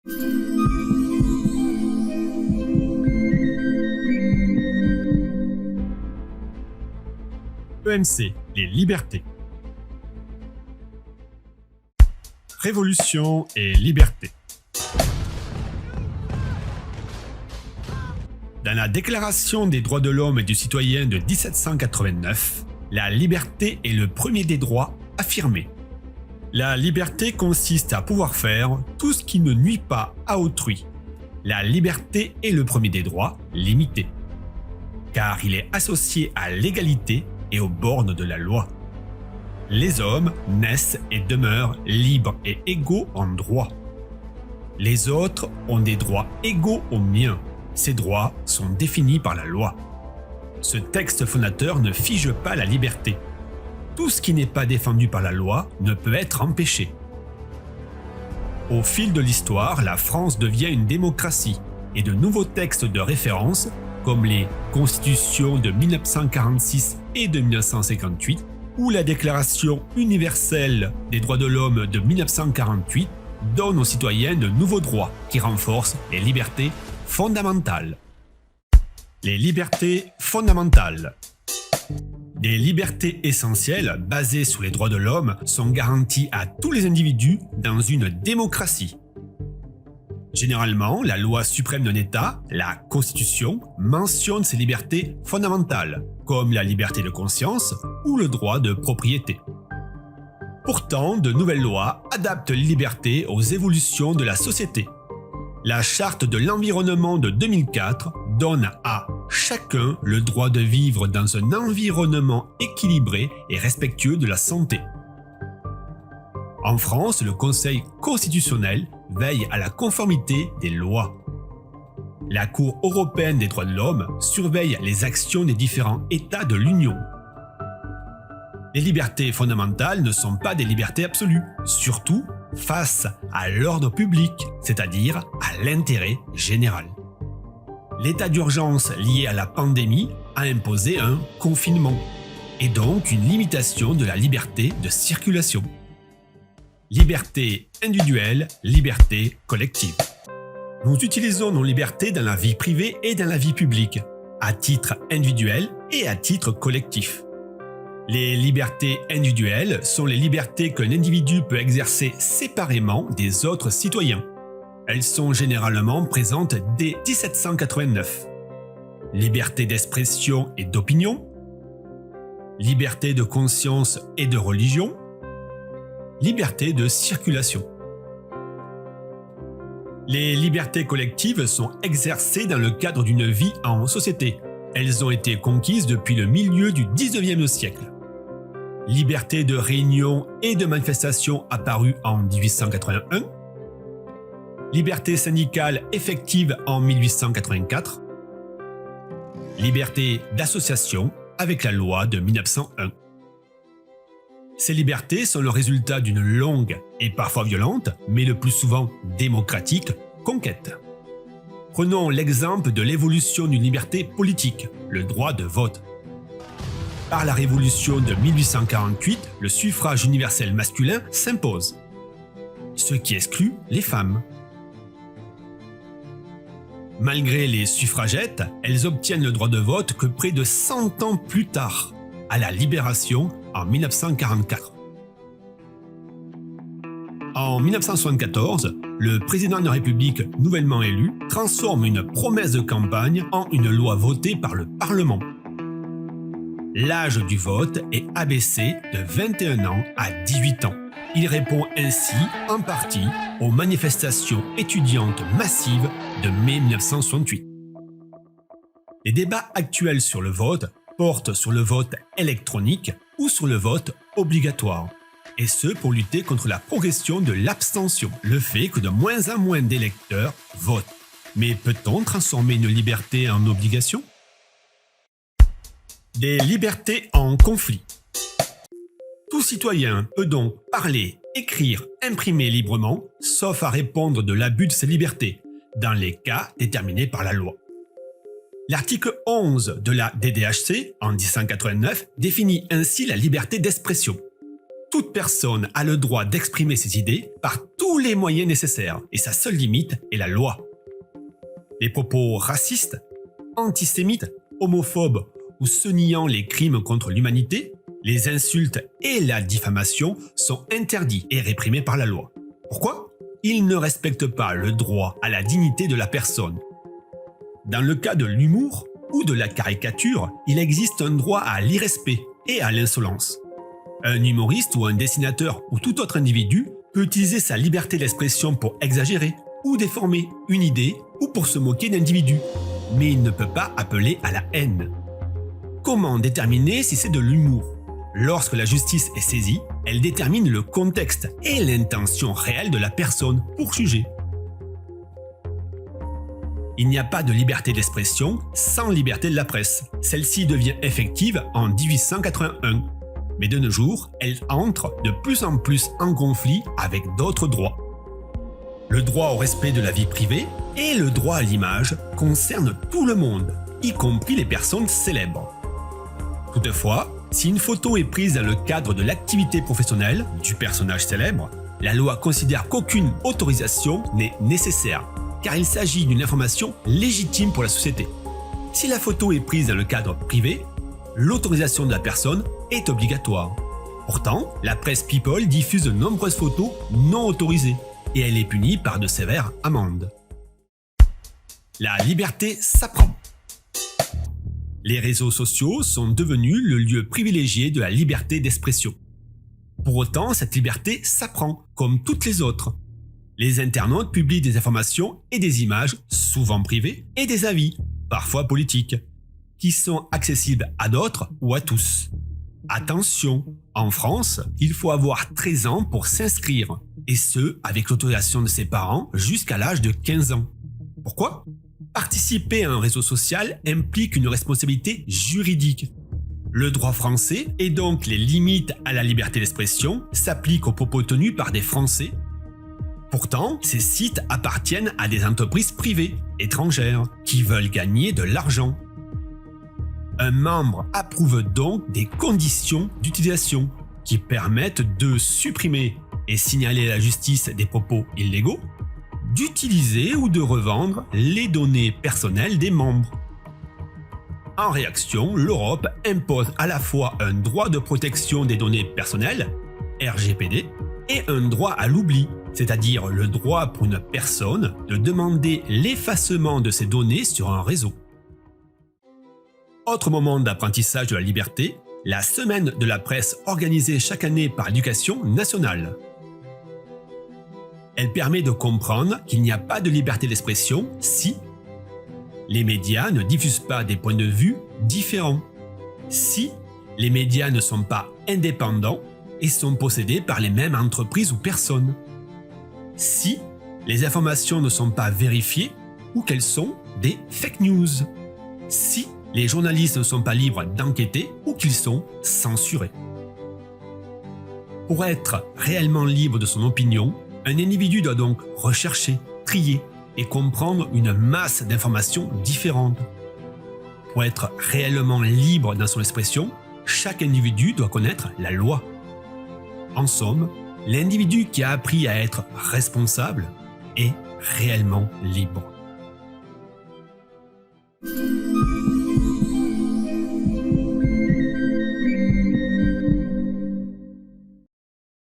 EMC, les libertés. Révolution et liberté. Dans la Déclaration des droits de l'homme et du citoyen de 1789, la liberté est le premier des droits affirmés. La liberté consiste à pouvoir faire tout ce qui ne nuit pas à autrui. La liberté est le premier des droits limités, car il est associé à l'égalité et aux bornes de la loi. Les hommes naissent et demeurent libres et égaux en droit. Les autres ont des droits égaux aux miens. Ces droits sont définis par la loi. Ce texte fondateur ne fige pas la liberté. Tout ce qui n'est pas défendu par la loi ne peut être empêché. Au fil de l'histoire, la France devient une démocratie et de nouveaux textes de référence, comme les constitutions de 1946 et de 1958 ou la Déclaration universelle des droits de l'homme de 1948, donnent aux citoyens de nouveaux droits qui renforcent les libertés fondamentales. Les libertés fondamentales. Des libertés essentielles basées sur les droits de l'homme sont garanties à tous les individus dans une démocratie. Généralement, la loi suprême d'un État, la Constitution, mentionne ces libertés fondamentales, comme la liberté de conscience ou le droit de propriété. Pourtant, de nouvelles lois adaptent les libertés aux évolutions de la société. La Charte de l'environnement de 2004 donne à chacun le droit de vivre dans un environnement équilibré et respectueux de la santé. En France, le Conseil constitutionnel veille à la conformité des lois. La Cour européenne des droits de l'homme surveille les actions des différents États de l'Union. Les libertés fondamentales ne sont pas des libertés absolues, surtout face à l'ordre public, c'est-à-dire à l'intérêt général. L'état d'urgence lié à la pandémie a imposé un confinement, et donc une limitation de la liberté de circulation. Liberté individuelle, liberté collective. Nous utilisons nos libertés dans la vie privée et dans la vie publique, à titre individuel et à titre collectif. Les libertés individuelles sont les libertés qu'un individu peut exercer séparément des autres citoyens. Elles sont généralement présentes dès 1789. Liberté d'expression et d'opinion, liberté de conscience et de religion, liberté de circulation. Les libertés collectives sont exercées dans le cadre d'une vie en société. Elles ont été conquises depuis le milieu du XIXe siècle. Liberté de réunion et de manifestation apparue en 1881. Liberté syndicale effective en 1884. Liberté d'association avec la loi de 1901. Ces libertés sont le résultat d'une longue et parfois violente, mais le plus souvent démocratique, conquête. Prenons l'exemple de l'évolution d'une liberté politique, le droit de vote. Par la Révolution de 1848, le suffrage universel masculin s'impose, ce qui exclut les femmes. Malgré les suffragettes, elles obtiennent le droit de vote que près de 100 ans plus tard, à la Libération en 1944. En 1974, le président de la République nouvellement élu transforme une promesse de campagne en une loi votée par le Parlement. L'âge du vote est abaissé de 21 ans à 18 ans. Il répond ainsi, en partie, aux manifestations étudiantes massives de mai 1968. Les débats actuels sur le vote portent sur le vote électronique ou sur le vote obligatoire, et ce pour lutter contre la progression de l'abstention, le fait que de moins en moins d'électeurs votent. Mais peut-on transformer une liberté en obligation ? Des libertés en conflit. Tout citoyen peut donc parler, écrire, imprimer librement, sauf à répondre de l'abus de ses libertés, dans les cas déterminés par la loi. L'article 11 de la DDHC, en 1789, définit ainsi la liberté d'expression. Toute personne a le droit d'exprimer ses idées par tous les moyens nécessaires et sa seule limite est la loi. Les propos racistes, antisémites, homophobes ou ceux niant les crimes contre l'humanité, les insultes et la diffamation sont interdits et réprimés par la loi. Pourquoi ? Ils ne respectent pas le droit à la dignité de la personne. Dans le cas de l'humour ou de la caricature, il existe un droit à l'irrespect et à l'insolence. Un humoriste ou un dessinateur ou tout autre individu peut utiliser sa liberté d'expression pour exagérer ou déformer une idée ou pour se moquer d'individus, mais il ne peut pas appeler à la haine. Comment déterminer si c'est de l'humour ? Lorsque la justice est saisie, elle détermine le contexte et l'intention réelle de la personne pour juger. Il n'y a pas de liberté d'expression sans liberté de la presse. Celle-ci devient effective en 1881. Mais de nos jours, elle entre de plus en plus en conflit avec d'autres droits. Le droit au respect de la vie privée et le droit à l'image concernent tout le monde, y compris les personnes célèbres. Toutefois, si une photo est prise dans le cadre de l'activité professionnelle du personnage célèbre, la loi considère qu'aucune autorisation n'est nécessaire, car il s'agit d'une information légitime pour la société. Si la photo est prise dans le cadre privé, l'autorisation de la personne est obligatoire. Pourtant, la presse People diffuse de nombreuses photos non autorisées et elle est punie par de sévères amendes. La liberté s'apprend. Les réseaux sociaux sont devenus le lieu privilégié de la liberté d'expression. Pour autant, cette liberté s'apprend, comme toutes les autres. Les internautes publient des informations et des images, souvent privées, et des avis, parfois politiques, qui sont accessibles à d'autres ou à tous. Attention, en France, il faut avoir 13 ans pour s'inscrire, et ce, avec l'autorisation de ses parents jusqu'à l'âge de 15 ans. Pourquoi ? Participer à un réseau social implique une responsabilité juridique. Le droit français, et donc les limites à la liberté d'expression, s'appliquent aux propos tenus par des Français. Pourtant, ces sites appartiennent à des entreprises privées, étrangères, qui veulent gagner de l'argent. Un membre approuve donc des conditions d'utilisation qui permettent de supprimer et signaler à la justice des propos illégaux, d'utiliser ou de revendre les données personnelles des membres. En réaction, l'Europe impose à la fois un droit de protection des données personnelles, RGPD, et un droit à l'oubli, c'est-à-dire le droit pour une personne de demander l'effacement de ses données sur un réseau. Autre moment d'apprentissage de la liberté, la semaine de la presse organisée chaque année par l'Éducation nationale. Elle permet de comprendre qu'il n'y a pas de liberté d'expression si les médias ne diffusent pas des points de vue différents, si les médias ne sont pas indépendants et sont possédés par les mêmes entreprises ou personnes, si les informations ne sont pas vérifiées ou qu'elles sont des fake news, si les journalistes ne sont pas libres d'enquêter ou qu'ils sont censurés. Pour être réellement libre de son opinion, un individu doit donc rechercher, trier et comprendre une masse d'informations différentes. Pour être réellement libre dans son expression, chaque individu doit connaître la loi. En somme, l'individu qui a appris à être responsable est réellement libre.